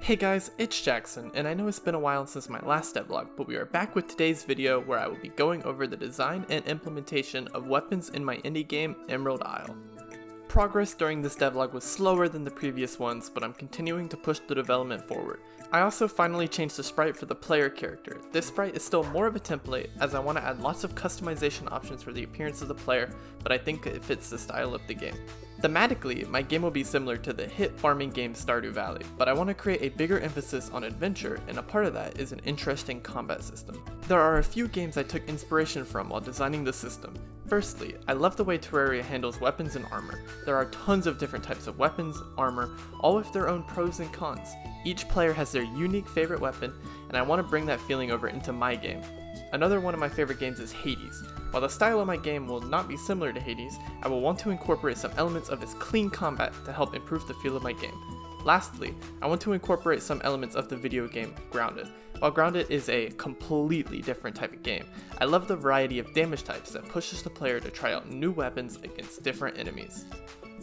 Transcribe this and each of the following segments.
Hey guys, it's Jackson, and I know it's been a while since my last devlog, but we are back with today's video where I will be going over the design and implementation of weapons in my indie game, Emerald Isle. Progress during this devlog was slower than the previous ones, but I'm continuing to push the development forward. I also finally changed the sprite for the player character. This sprite is still more of a template, as I want to add lots of customization options for the appearance of the player, but I think it fits the style of the game. Thematically, my game will be similar to the hit farming game Stardew Valley, but I want to create a bigger emphasis on adventure, and a part of that is an interesting combat system. There are a few games I took inspiration from while designing the system. Firstly, I love the way Terraria handles weapons and armor. There are tons of different types of weapons, armor, all with their own pros and cons. Each player has their unique favorite weapon, and I want to bring that feeling over into my game. Another one of my favorite games is Hades. While the style of my game will not be similar to Hades, I will want to incorporate some elements of its clean combat to help improve the feel of my game. Lastly, I want to incorporate some elements of the video game Grounded. While Grounded is a completely different type of game, I love the variety of damage types that pushes the player to try out new weapons against different enemies.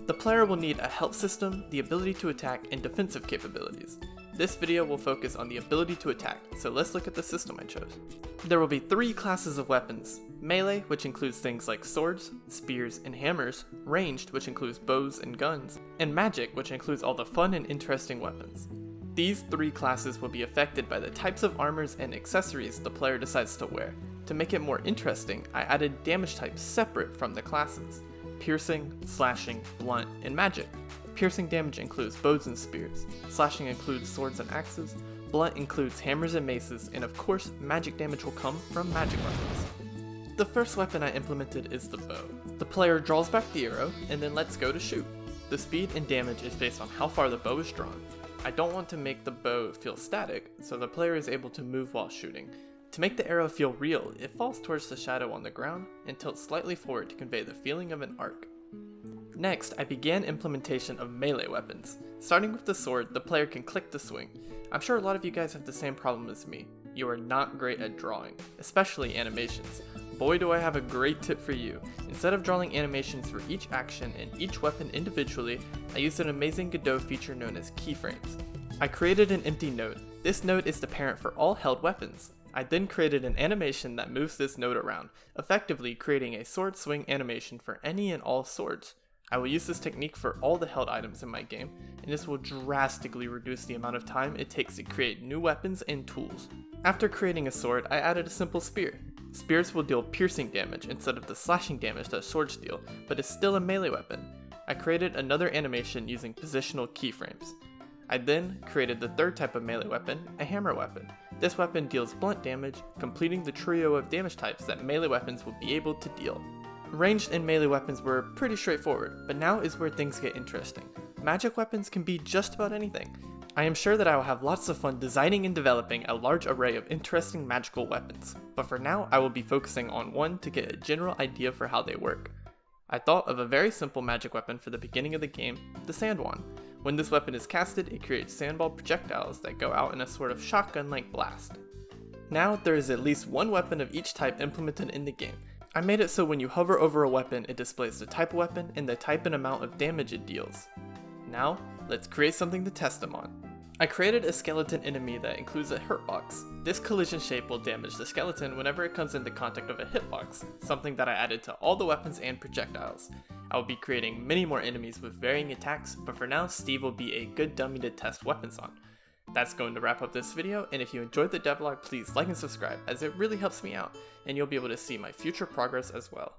The player will need a health system, the ability to attack, and defensive capabilities. This video will focus on the ability to attack, so let's look at the system I chose. There will be 3 classes of weapons: melee, which includes things like swords, spears, and hammers; ranged, which includes bows and guns; and magic, which includes all the fun and interesting weapons. These 3 classes will be affected by the types of armors and accessories the player decides to wear. To make it more interesting, I added damage types separate from the classes: piercing, slashing, blunt, and magic. Piercing damage includes bows and spears, slashing includes swords and axes, blunt includes hammers and maces, and of course, magic damage will come from magic weapons. The first weapon I implemented is the bow. The player draws back the arrow, and then lets go to shoot. The speed and damage is based on how far the bow is drawn. I don't want to make the bow feel static, so the player is able to move while shooting. To make the arrow feel real, it falls towards the shadow on the ground and tilts slightly forward to convey the feeling of an arc. Next, I began implementation of melee weapons. Starting with the sword, the player can click to swing. I'm sure a lot of you guys have the same problem as me. You are not great at drawing, especially animations. Boy, do I have a great tip for you. Instead of drawing animations for each action and each weapon individually, I used an amazing Godot feature known as keyframes. I created an empty node. This node is the parent for all held weapons. I then created an animation that moves this node around, effectively creating a sword swing animation for any and all swords. I will use this technique for all the held items in my game, and this will drastically reduce the amount of time it takes to create new weapons and tools. After creating a sword, I added a simple spear. Spears will deal piercing damage instead of the slashing damage that swords deal, but is still a melee weapon. I created another animation using positional keyframes. I then created the third type of melee weapon, a hammer weapon. This weapon deals blunt damage, completing the trio of damage types that melee weapons will be able to deal. Ranged and melee weapons were pretty straightforward, but now is where things get interesting. Magic weapons can be just about anything. I am sure that I will have lots of fun designing and developing a large array of interesting magical weapons, but for now I will be focusing on one to get a general idea for how they work. I thought of a very simple magic weapon for the beginning of the game, the sand wand. When this weapon is casted, it creates sandball projectiles that go out in a sort of shotgun-like blast. Now there is at least one weapon of each type implemented in the game. I made it so when you hover over a weapon, it displays the type of weapon and the type and amount of damage it deals. Now, let's create something to test them on. I created a skeleton enemy that includes a hurtbox. This collision shape will damage the skeleton whenever it comes into contact with a hitbox, something that I added to all the weapons and projectiles. I will be creating many more enemies with varying attacks, but for now, Steve will be a good dummy to test weapons on. That's going to wrap up this video, and if you enjoyed the devlog, please like and subscribe, as it really helps me out, and you'll be able to see my future progress as well.